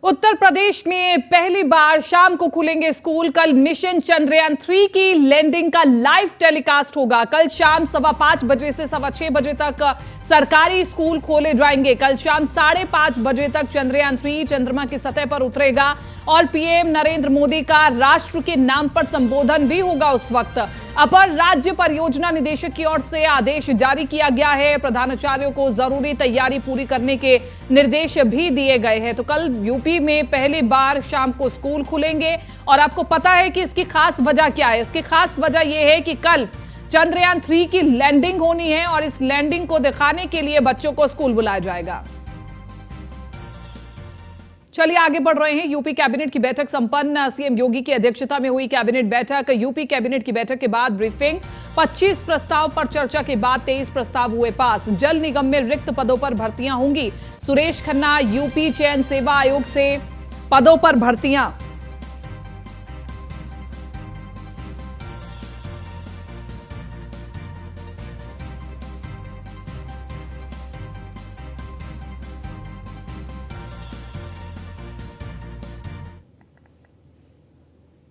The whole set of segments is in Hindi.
उत्तर प्रदेश में पहली बार शाम को खुलेंगे स्कूल। कल मिशन चंद्रयान 3 की लैंडिंग का लाइव टेलीकास्ट होगा। कल शाम 5:15 बजे से 6:15 बजे तक सरकारी स्कूल खोले जाएंगे। कल शाम 5:30 बजे तक चंद्रयान 3 चंद्रमा की सतह पर उतरेगा और पीएम नरेंद्र मोदी का राष्ट्र के नाम पर संबोधन भी होगा। उस वक्त अपर राज्य परियोजना निदेशक की ओर से आदेश जारी किया गया है। प्रधानाचार्यों को जरूरी तैयारी पूरी करने के निर्देश भी दिए गए हैं। तो कल यूपी में पहली बार शाम को स्कूल खुलेंगे और आपको पता है कि इसकी खास वजह क्या है। इसकी खास वजह यह है कि कल चंद्रयान 3 की लैंडिंग होनी है और इस लैंडिंग को दिखाने के लिए बच्चों को स्कूल बुलाया जाएगा। चलिए आगे बढ़ रहे हैं। यूपी कैबिनेट की बैठक संपन्न। सीएम योगी की अध्यक्षता में हुई कैबिनेट बैठक। यूपी कैबिनेट की बैठक के बाद ब्रीफिंग। 25 प्रस्ताव पर चर्चा के बाद 23 प्रस्ताव हुए पास। जल निगम में रिक्त पदों पर भर्तियां होंगी। सुरेश खन्ना यूपी चयन सेवा आयोग से पदों पर भर्तियां।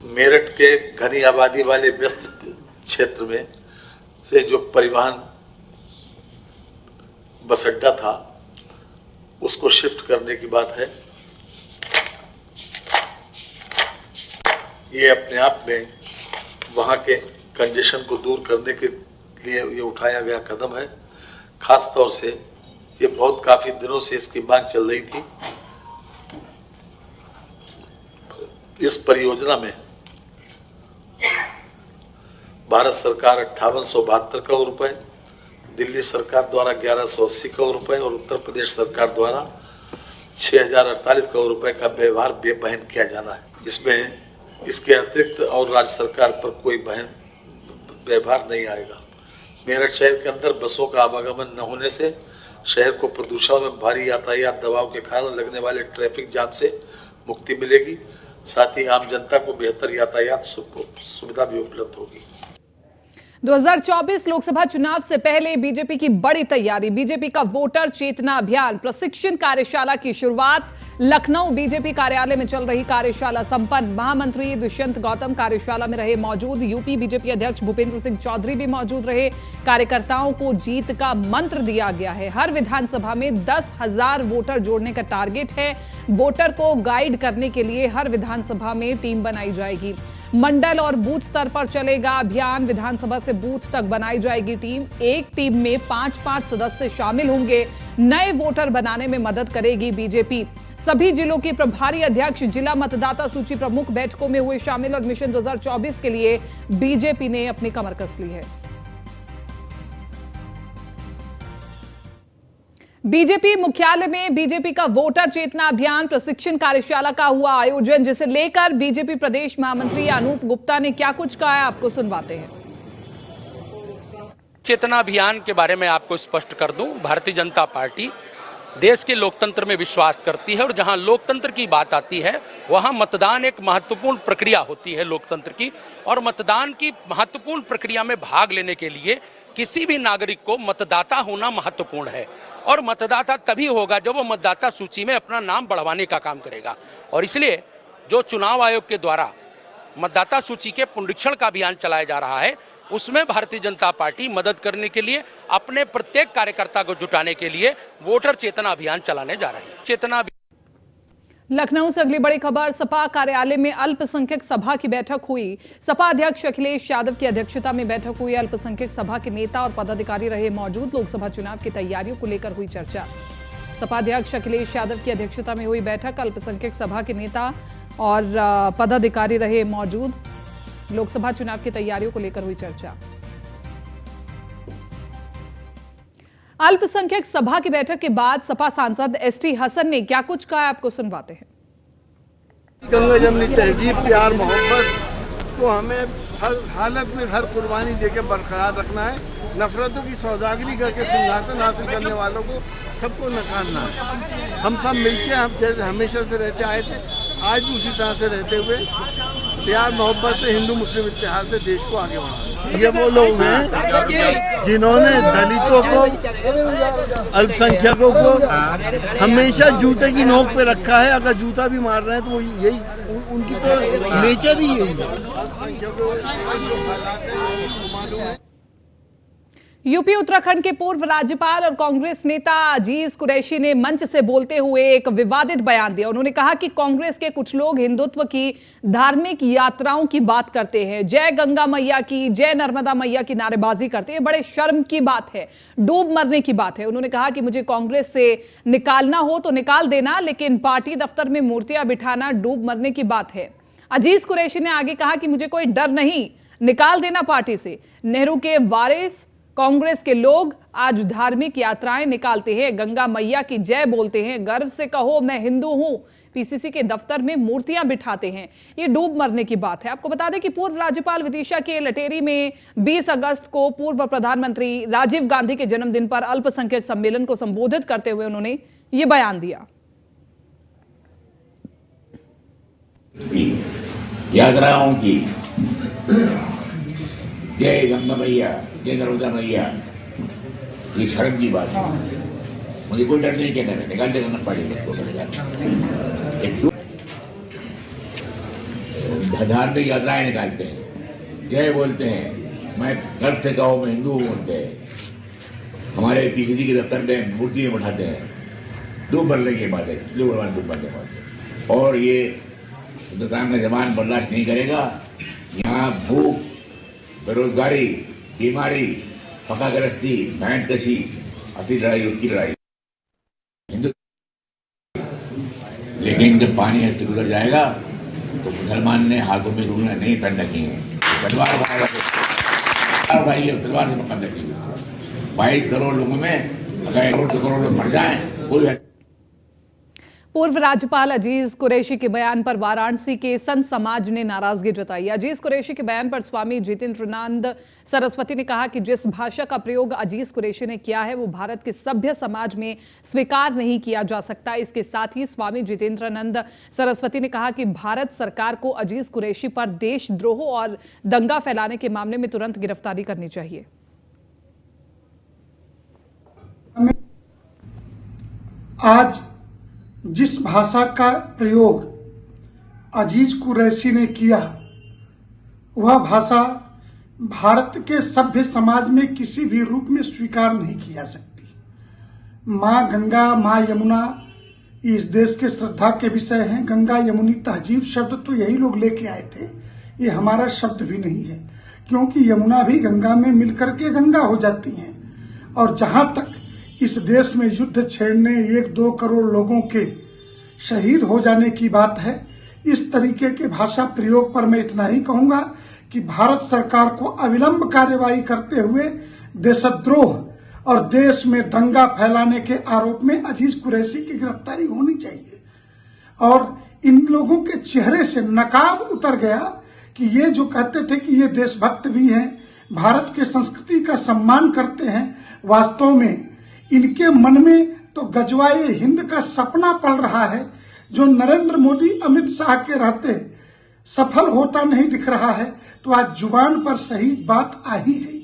मेरठ के घनी आबादी वाले व्यस्त क्षेत्र में से जो परिवहन बस अड्डा था उसको शिफ्ट करने की बात है। ये अपने आप में वहाँ के कंजेशन को दूर करने के लिए ये उठाया गया कदम है। खास तौर से ये बहुत काफी दिनों से इसकी मांग चल रही थी। इस परियोजना में भारत सरकार 5872 करोड़ रुपए, दिल्ली सरकार द्वारा 1180 करोड़ रुपए और उत्तर प्रदेश सरकार द्वारा 6048 करोड़ रुपए का व्यवहार बेबहन किया जाना है। इसमें इसके अतिरिक्त और राज्य सरकार पर कोई बहन व्यवहार नहीं आएगा। मेरठ शहर के अंदर बसों का आवागमन न होने से शहर को प्रदूषण में भारी यातायात दबाव के कारण लगने वाले ट्रैफिक जाम से मुक्ति मिलेगी। साथ ही आम जनता को बेहतर यातायात सुविधा भी उपलब्ध होगी। 2024 लोकसभा चुनाव से पहले बीजेपी की बड़ी तैयारी। बीजेपी का वोटर चेतना अभियान प्रशिक्षण कार्यशाला की शुरुआत। लखनऊ बीजेपी कार्यालय में चल रही कार्यशाला संपन्न। महामंत्री दुष्यंत गौतम कार्यशाला में रहे मौजूद। यूपी बीजेपी अध्यक्ष भूपेंद्र सिंह चौधरी भी मौजूद रहे। कार्यकर्ताओं को जीत का मंत्र दिया गया है। हर विधानसभा में 10,000 वोटर जोड़ने का टारगेट है। वोटर को गाइड करने के लिए हर विधानसभा में टीम बनाई जाएगी। मंडल और बूथ स्तर पर चलेगा अभियान। विधानसभा से बूथ तक बनाई जाएगी टीम। एक टीम में 5-5 सदस्य शामिल होंगे। नए वोटर बनाने में मदद करेगी बीजेपी। सभी जिलों के प्रभारी अध्यक्ष जिला मतदाता सूची प्रमुख बैठकों में हुए शामिल और मिशन 2024 के लिए बीजेपी ने अपनी कमर कस ली है। बीजेपी मुख्यालय में बीजेपी का वोटर चेतना अभियान प्रशिक्षण कार्यशाला का हुआ आयोजन, जिसे लेकर बीजेपी प्रदेश महामंत्री अनूप गुप्ता ने क्या कुछ कहा है आपको सुनवाते हैं। चेतना अभियान के बारे में आपको स्पष्ट कर दूं, भारतीय जनता पार्टी देश के लोकतंत्र में विश्वास करती है और जहां लोकतंत्र की बात आती है वहां मतदान एक महत्वपूर्ण प्रक्रिया होती है लोकतंत्र की। और मतदान की महत्वपूर्ण प्रक्रिया में भाग लेने के लिए किसी भी नागरिक को मतदाता होना महत्वपूर्ण है। और मतदाता तभी होगा जब वो मतदाता सूची में अपना नाम बढ़वाने का काम करेगा। और इसलिए जो चुनाव आयोग के द्वारा मतदाता सूची के पुनरीक्षण का अभियान चलाया जा रहा है, उसमें भारतीय जनता पार्टी मदद करने के लिए अपने प्रत्येक कार्यकर्ता को जुटाने के लिए वोटर चेतना अभियान चलाने जा रही है। चेतना लखनऊ से अगली बड़ी खबर। सपा कार्यालय में अल्पसंख्यक सभा की बैठक हुई। सपा अध्यक्ष अखिलेश यादव की अध्यक्षता में बैठक हुई। अल्पसंख्यक सभा के नेता और पदाधिकारी रहे मौजूद। लोकसभा चुनाव की तैयारियों को लेकर हुई चर्चा। सपा अध्यक्ष अखिलेश यादव की अध्यक्षता में हुई बैठक। अल्पसंख्यक सभा के नेता और पदाधिकारी रहे मौजूद। लोकसभा चुनाव की तैयारियों को लेकर हुई चर्चा। अल्पसंख्यक सभा की बैठक के बाद सपा सांसद एसटी हसन ने क्या कुछ कहा आपको सुनवाते हैं। गंगा जमनी तहजीब, प्यार, मोहब्बत को हमें हर हालत में हर कुर्बानी देकर बरकरार रखना है। नफरतों की सौदागरी करके सिंहासन हासिल करने वालों को सबको नकारना है। हम सब मिलकर हम जैसे हमेशा से रहते आए थे, आज भी उसी तरह से रहते हुए प्यार मोहब्बत से हिंदू मुस्लिम इतिहास से देश को आगे बढ़ाना। ये वो लोग हैं जिन्होंने दलितों को, अल्पसंख्यकों को हमेशा जूते की नोक पे रखा है। अगर जूता भी मार रहे हैं तो वो यही उनकी तो नेचर ही यही है। यूपी उत्तराखंड के पूर्व राज्यपाल और कांग्रेस नेता अजीज कुरैशी ने मंच से बोलते हुए एक विवादित बयान दिया। उन्होंने कहा कि कांग्रेस के कुछ लोग हिंदुत्व की धार्मिक यात्राओं की बात करते हैं, जय गंगा मैया की, जय नर्मदा मैया की नारेबाजी करते हैं। बड़े शर्म की बात है, डूब मरने की बात है। उन्होंने कहा कि मुझे कांग्रेस से निकालना हो तो निकाल देना, लेकिन पार्टी दफ्तर में मूर्तियां बिठाना डूब मरने की बात है। अजीज कुरैशी ने आगे कहा कि मुझे कोई डर नहीं, निकाल देना पार्टी से। नेहरू के वारिस कांग्रेस के लोग आज धार्मिक यात्राएं निकालते हैं, गंगा मैया की जय बोलते हैं, गर्व से कहो मैं हिंदू हूं, पीसीसी के दफ्तर में मूर्तियां बिठाते हैं। ये डूब मरने की बात है। आपको बता दें कि पूर्व राज्यपाल विदिशा के लटेरी में 20 अगस्त को पूर्व प्रधानमंत्री राजीव गांधी के जन्मदिन पर अल्पसंख्यक सम्मेलन को संबोधित करते हुए उन्होंने ये बयान दिया। यात्राओं की जय गंगा मैया, जय नर्मदा मैया, ये शर्म की बात है। मुझे कोई डर नहीं कहना है, निकाल देना पड़ेगा। धार्मिक यात्राएं निकालते हैं, जय बोलते हैं, मैं गर्व से कहो मैं हिंदू हूँ बोलते हैं, हमारे पीसीसी के दफ्तर में मूर्ति उठाते हैं। डूब मरने की बात है, डूब मरने की बात है। और ये हिंदुस्तान का जवान बर्दाश्त नहीं करेगा। यहाँ भूख, बेरोजगारी, बीमारी, फकागरस्ती, भैंस कशी, असली लड़ाई उसकी लड़ाई। हिंदू लेकिन जब पानी से गुजर जाएगा तो मुसलमान ने हाथों में रूमाल नहीं पहन रखी है, तलवार भाई तलवार से पकड़ रखी है। 22 करोड़ लोगों में अगर करोड़ लोग मर जाए कोई। पूर्व राज्यपाल अजीज कुरैशी के बयान पर वाराणसी के संत समाज ने नाराजगी जताई। अजीज कुरैशी के बयान पर स्वामी जितेंद्रानंद सरस्वती ने कहा कि जिस भाषा का प्रयोग अजीज कुरैशी ने किया है वो भारत के सभ्य समाज में स्वीकार नहीं किया जा सकता। इसके साथ ही स्वामी जितेंद्रानंद सरस्वती ने कहा कि भारत सरकार को अजीज कुरैशी पर देशद्रोह और दंगा फैलाने के मामले में तुरंत गिरफ्तारी करनी चाहिए। आज जिस भाषा का प्रयोग अजीज कुरैशी ने किया वह भाषा भारत के सभ्य समाज में किसी भी रूप में स्वीकार नहीं की जा सकती। माँ गंगा, माँ यमुना इस देश के श्रद्धा के विषय हैं। गंगा यमुनी तहजीब शब्द तो यही लोग लेके आए थे, ये हमारा शब्द भी नहीं है, क्योंकि यमुना भी गंगा में मिलकर के गंगा हो जाती हैं। और जहां तक इस देश में युद्ध छेड़ने 1-2 करोड़ लोगों के शहीद हो जाने की बात है, इस तरीके के भाषा प्रयोग पर मैं इतना ही कहूंगा कि भारत सरकार को अविलंब कार्यवाही करते हुए देशद्रोह और देश में दंगा फैलाने के आरोप में अजीज कुरैशी की गिरफ्तारी होनी चाहिए। और इन लोगों के चेहरे से नकाब उतर गया कि ये जो कहते थे कि ये देशभक्त भी हैं, भारत के संस्कृति का सम्मान करते हैं, वास्तव में इनके मन में तो गजवाए हिंद का सपना पल रहा है, जो नरेंद्र मोदी, अमित शाह के रहते सफल होता नहीं दिख रहा है। तो आज जुबान पर सही बात आ ही गई।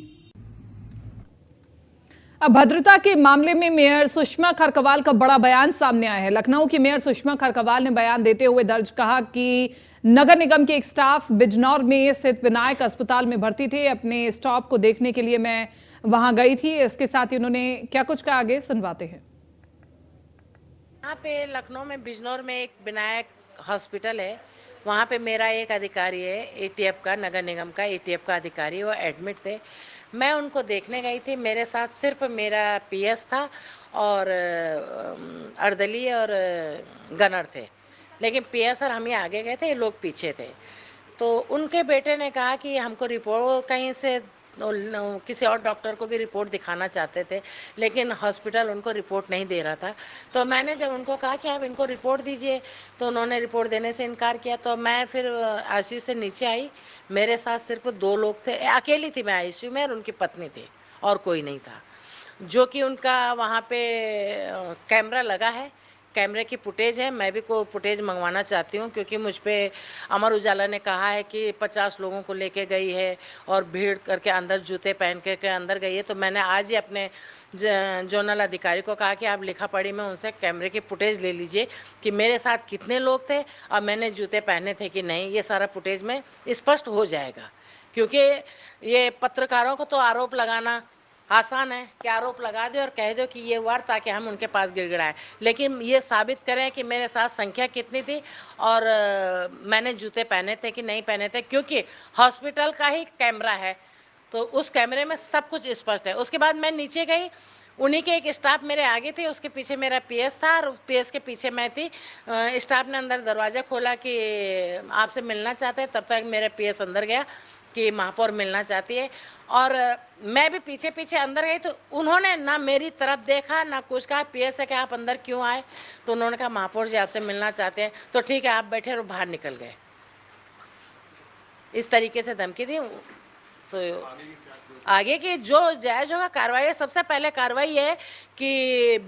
अब भद्रता के मामले में मेयर सुषमा खरकवाल का बड़ा बयान सामने आया है। लखनऊ की मेयर सुषमा खरकवाल ने बयान देते हुए दर्ज कहा कि नगर निगम के एक स्टाफ बिजनौर में स्थित विनायक अस्पताल में भर्ती थे। अपने स्टॉप को देखने के लिए मैं वहां गई थी। इसके साथ ही उन्होंने क्या कुछ कहा, आगे सुनवाते हैं। यहाँ पे लखनऊ में बिजनौर में एक विनायक हॉस्पिटल है, वहाँ पे मेरा एक अधिकारी है एटीएफ का, नगर निगम का एटीएफ का अधिकारी, वो एडमिट थे। मैं उनको देखने गई थी, मेरे साथ सिर्फ मेरा पीएस था और अर्दली और गनर थे, लेकिन पीएस और हम ही आगे गए थे, ये लोग पीछे थे। तो उनके बेटे ने कहा कि हमको रिपोर्ट कहीं से किसी और डॉक्टर को भी रिपोर्ट दिखाना चाहते थे, लेकिन हॉस्पिटल उनको रिपोर्ट नहीं दे रहा था। तो मैंने जब उनको कहा कि आप इनको रिपोर्ट दीजिए, तो उन्होंने रिपोर्ट देने से इनकार किया। तो मैं फिर आईसीयू से नीचे आई, मेरे साथ सिर्फ 2 लोग थे, अकेली थी मैं आईसीयू में, और उनकी पत्नी थी और कोई नहीं था। जो कि उनका वहाँ पे कैमरा लगा है, कैमरे की फुटेज है, मैं भी को फुटेज मंगवाना चाहती हूँ, क्योंकि मुझ पे अमर उजाला ने कहा है कि 50 लोगों को लेके गई है और भीड़ करके अंदर जूते पहन के अंदर गई है। तो मैंने आज ही अपने जोनल अधिकारी को कहा कि आप लिखा पढ़ी में उनसे कैमरे की फुटेज ले लीजिए कि मेरे साथ कितने लोग थे और मैंने जूते पहने थे कि नहीं। ये सारा फुटेज में स्पष्ट हो जाएगा, क्योंकि ये पत्रकारों को तो आरोप लगाना आसान है कि आरोप लगा दो और कह दो कि ये हुआ, ताकि हम उनके पास गिड़गिड़ाएं, लेकिन ये साबित करें कि मेरे साथ संख्या कितनी थी और मैंने जूते पहने थे कि नहीं पहने थे, क्योंकि हॉस्पिटल का ही कैमरा है तो उस कैमरे में सब कुछ स्पष्ट है। उसके बाद मैं नीचे गई, उन्हीं के एक स्टाफ मेरे आगे थे, उसके पीछे मेरा पीएस था और पीएस के पीछे मैं थी। स्टाफ ने अंदर दरवाज़ा खोला कि आपसे मिलना चाहते हैं, तब तक मेरा पीएस अंदर गया कि महापौर मिलना चाहती है, और मैं भी पीछे पीछे अंदर गई। तो उन्होंने ना मेरी तरफ देखा ना कुछ कहा। पीएस से कि आप अंदर क्यों आए, तो उन्होंने कहा महापौर जी आपसे मिलना चाहते हैं। तो ठीक है आप बैठे और बाहर निकल गए। इस तरीके से धमकी दी। तो आगे की जो जायज़ होगा कार्रवाई है। सबसे पहले कार्रवाई है कि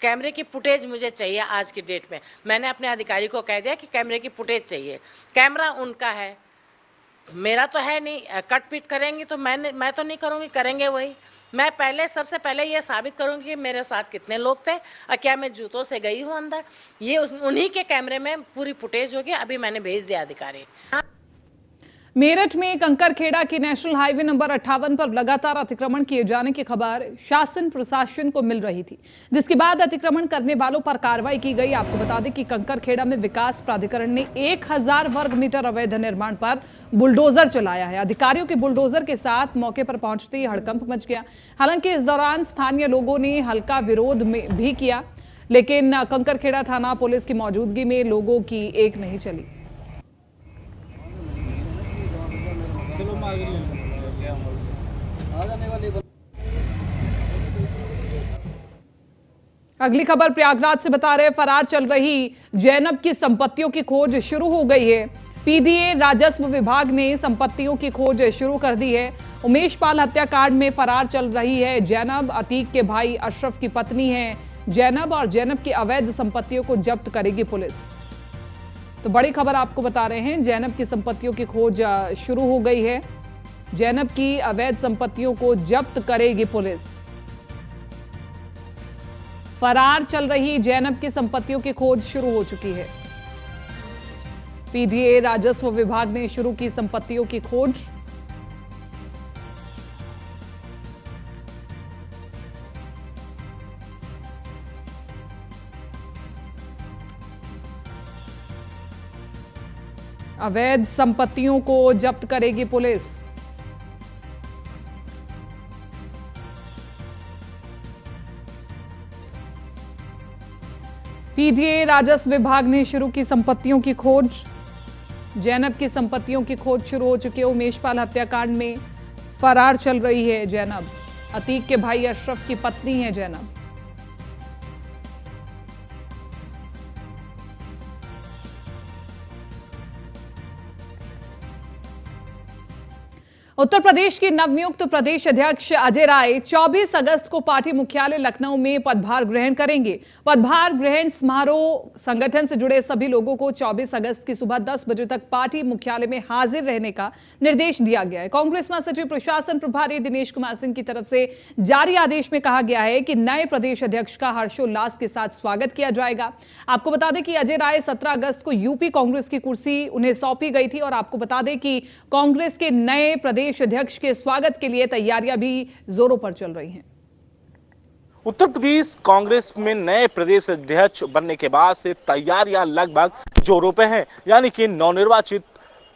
कैमरे की फुटेज मुझे चाहिए आज की डेट में। मैंने अपने अधिकारी को कह दिया कि कैमरे की फुटेज चाहिए। कैमरा उनका है, मेरा तो है नहीं। कट पीट करेंगी तो मैं तो नहीं करूँगी, करेंगे वही। मैं पहले सबसे पहले ये साबित करूँगी कि मेरे साथ कितने लोग थे और क्या मैं जूतों से गई हूँ अंदर। ये उन्हीं के कैमरे में पूरी फुटेज होगी। अभी मैंने भेज दिया अधिकारी। मेरठ में कंकरखेड़ा की नेशनल हाईवे नंबर 58 पर लगातार अतिक्रमण किए जाने की खबर शासन प्रशासन को मिल रही थी, जिसके बाद अतिक्रमण करने वालों पर कार्रवाई की गई। आपको बता दें कि कंकरखेड़ा में विकास प्राधिकरण ने 1000 वर्ग मीटर अवैध निर्माण पर बुलडोजर चलाया है। अधिकारियों के बुलडोजर के साथ मौके पर पहुंचते ही हड़कंप मच गया। हालांकि इस दौरान स्थानीय लोगों ने हल्का विरोध में भी किया, लेकिन कंकरखेड़ा थाना पुलिस की मौजूदगी में लोगों की एक नहीं चली। अगली खबर प्रयागराज से बता रहे, फरार चल रही जैनब की संपत्तियों की खोज शुरू हो गई है। पीडीए राजस्व विभाग ने संपत्तियों की खोज शुरू कर दी है। उमेश पाल हत्याकांड में फरार चल रही है जैनब। अतीक के भाई अशरफ की पत्नी है जैनब, और जैनब की अवैध संपत्तियों को जब्त करेगी पुलिस। तो बड़ी खबर आपको बता रहे हैं, जैनब की संपत्तियों की खोज शुरू हो गई है। जैनब की अवैध संपत्तियों को जब्त करेगी पुलिस। फरार चल रही जैनब की संपत्तियों की खोज शुरू हो चुकी है। पीडीए राजस्व विभाग ने शुरू की संपत्तियों की खोज। अवैध संपत्तियों को जब्त करेगी पुलिस। पीडीए राजस्व विभाग ने शुरू की संपत्तियों की खोज। जैनब की संपत्तियों की खोज शुरू हो चुकी है। उमेश पाल हत्याकांड में फरार चल रही है जैनब। अतीक के भाई अशरफ की पत्नी है जैनब। उत्तर प्रदेश के नवनियुक्त प्रदेश अध्यक्ष अजय राय 24 अगस्त को पार्टी मुख्यालय लखनऊ में पदभार ग्रहण करेंगे। पदभार ग्रहण समारोह संगठन से जुड़े सभी लोगों को 24 अगस्त की सुबह 10 बजे तक पार्टी मुख्यालय में हाजिर रहने का निर्देश दिया गया है। कांग्रेस महासचिव प्रशासन प्रभारी दिनेश कुमार सिंह की तरफ से जारी आदेश में कहा गया है कि नए प्रदेश अध्यक्ष का हर्षोल्लास के साथ स्वागत किया जाएगा। आपको बता दें कि अजय राय 17 अगस्त को यूपी कांग्रेस की कुर्सी उन्हें सौंपी गई थी, और आपको बता दें कि कांग्रेस के नए प्रदेश अध्यक्ष के स्वागत के लिए तैयारियां भी जोरों पर चल रही हैं। उत्तर प्रदेश कांग्रेस में नए प्रदेश अध्यक्ष बनने के बाद से तैयारियां लगभग जोरों पे हैं, यानी कि नवनिर्वाचित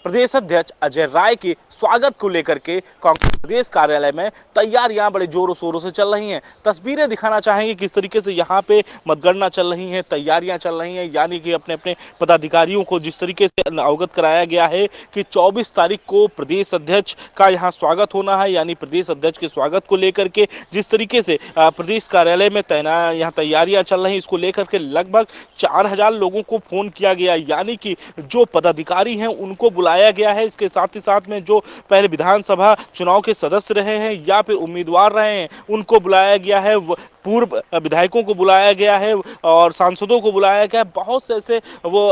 प्रदेश अध्यक्ष अजय राय के स्वागत को लेकर के कांग्रेस प्रदेश कार्यालय में तैयारियां बड़े जोरों शोरों से चल रही हैं। तस्वीरें दिखाना चाहेंगे किस तरीके से यहां पे मतगणना चल रही है, तैयारियां चल रही हैं, यानी कि अपने अपने पदाधिकारियों को जिस तरीके से अवगत कराया गया है कि 24 तारीख को प्रदेश अध्यक्ष का यहाँ स्वागत होना है। यानी प्रदेश अध्यक्ष के स्वागत को लेकर के जिस तरीके से प्रदेश कार्यालय में यहाँ तैयारियां चल रही हैं, इसको लेकर के लगभग 4000 लोगों को फोन किया गया, यानी कि जो पदाधिकारी हैं उनको बुलाया गया है। इसके साथ ही साथ में जो पहले विधानसभा चुनाव के सदस्य रहे हैं या फिर उम्मीदवार रहे हैं उनको बुलाया गया है। पूर्व विधायकों को बुलाया गया है और सांसदों को बुलाया गया है, बहुत से ऐसे वो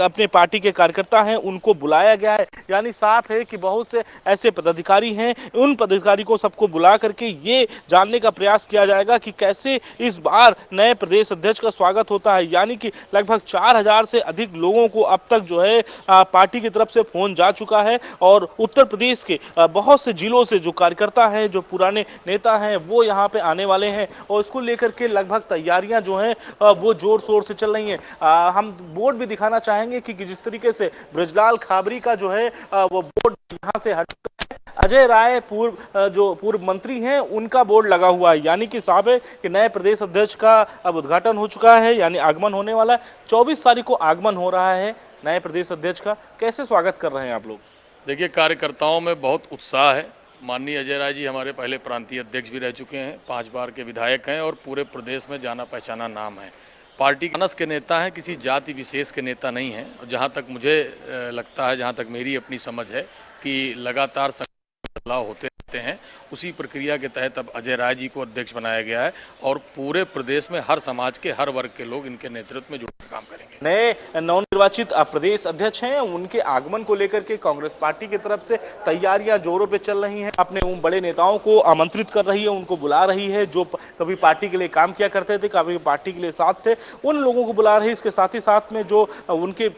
अपने पार्टी के कार्यकर्ता हैं उनको बुलाया गया है। यानी साफ है कि बहुत से ऐसे पदाधिकारी हैं, उन पदाधिकारी को सबको बुला करके ये जानने का प्रयास किया जाएगा कि कैसे इस बार नए प्रदेश अध्यक्ष का स्वागत होता है। यानी कि लगभग 4000 से अधिक लोगों को अब तक जो है पार्टी की तरफ से फोन जा चुका है और उत्तर प्रदेश के बहुत से जिलों से जो कार्यकर्ता हैं, जो पुराने नेता हैं, वो यहाँ पे आने वाले हैं और इसको लेकर के लगभग तैयारियां जो हैं वो जोर शोर से चल रही हैं। हम बोर्ड भी दिखाना चाहेंगे कि जिस तरीके से बृजलाल खाबरी का जो है वो बोर्ड यहाँ से हट चुका है। अजय राय पूर्व मंत्री हैं, उनका बोर्ड लगा हुआ है। यानी कि साफ है कि नए प्रदेश अध्यक्ष का अब उद्घाटन हो चुका है, यानी आगमन होने वाला है। 24 तारीख को आगमन हो रहा है नए प्रदेश अध्यक्ष का। कैसे स्वागत कर रहे हैं आप लोग? देखिए, कार्यकर्ताओं में बहुत उत्साह है। माननीय अजय राय जी हमारे पहले प्रांतीय अध्यक्ष भी रह चुके हैं, 5 बार के विधायक हैं और पूरे प्रदेश में जाना पहचाना नाम है। पार्टी मानस के नेता हैं, किसी जाति विशेष के नेता नहीं हैं। और जहाँ तक मुझे लगता है, जहाँ तक मेरी अपनी समझ है कि लगातार बदलाव होते रहते हैं, उसी प्रक्रिया के तहत अब अजय राय जी को अध्यक्ष बनाया गया है और पूरे प्रदेश में हर समाज के हर वर्ग के लोग इनके नेतृत्व में जुड़कर काम करेंगे। नए नवनिर्वाचित प्रदेश अध्यक्ष हैं, उनके आगमन को लेकर के कांग्रेस पार्टी की तरफ से तैयारियां जोरों पे चल रही हैं। अपने उन बड़े नेताओं को आमंत्रित कर रही है, उनको बुला रही है, जो कभी पार्टी के लिए काम किया करते थे, कभी पार्टी के लिए साथ थे, उन लोगों को बुला रही है। इसके साथ ही साथ में जो उनके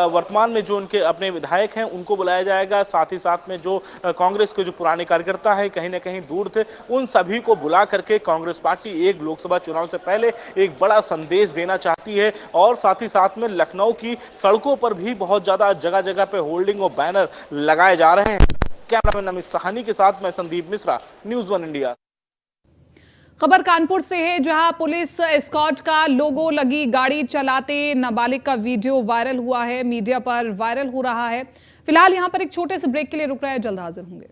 वर्तमान में जो उनके अपने विधायक हैं उनको बुलाया जाएगा। साथ ही साथ में जो कांग्रेस के जो पुराने कार्यकर्ता हैं, कहीं ना कहीं दूर थे, उन सभी को बुला करके कांग्रेस पार्टी एक लोकसभा चुनाव से पहले एक बड़ा संदेश देना चाहती है। और साथ ही साथ में लखनऊ की सड़कों पर भी बहुत ज्यादा जगह जगह पे होल्डिंग और बैनर लगाए जा रहे हैं। कैमरामैन अमित सहानी के साथ मैं संदीप मिश्रा, न्यूज़ 1 इंडिया। खबर कानपुर से है, जहां पुलिस एस्कॉर्ट का लोगो लगी गाड़ी चलाते नाबालिग का वीडियो वायरल हुआ है, मीडिया पर वायरल हो रहा है। फिलहाल यहां पर एक छोटे से ब्रेक के लिए रुक रहा है, जल्द हाजिर होंगे।